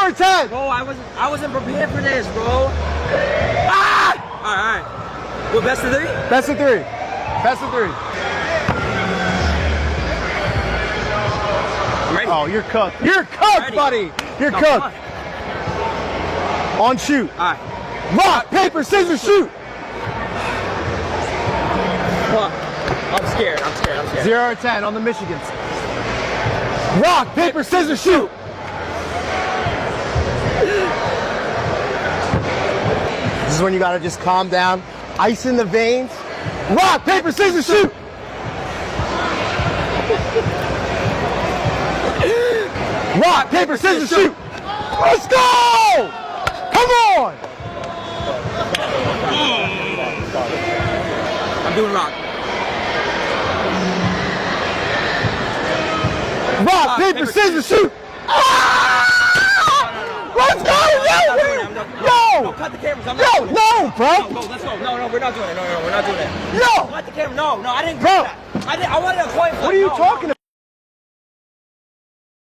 or 10. Bro, I wasn't prepared for this, bro. Ah! All right. Well, best of 3? Best of 3. Best of 3. I'm ready. Oh, you're cooked. You're cooked, buddy. You're cooked. On shoot. All right. Rock, paper, scissors, shoot. Fuck. I'm scared. 0 or 10 on the Michigans. Rock, paper, scissors, shoot. This is when you gotta just calm down. Ice in the veins. Rock, paper, scissors, shoot. Rock, paper, scissors, shoot. Let's go! Come on! I'm doing rock. Rock, paper, scissors, shoot! Ah! Let's go! No, cut the cameras. I'm No, bro! No, let's go. No, we're not doing it. No, we're not doing it. No! Cut the camera. No, I didn't do Bro. that. I wanted a coin flip. What are you talking about?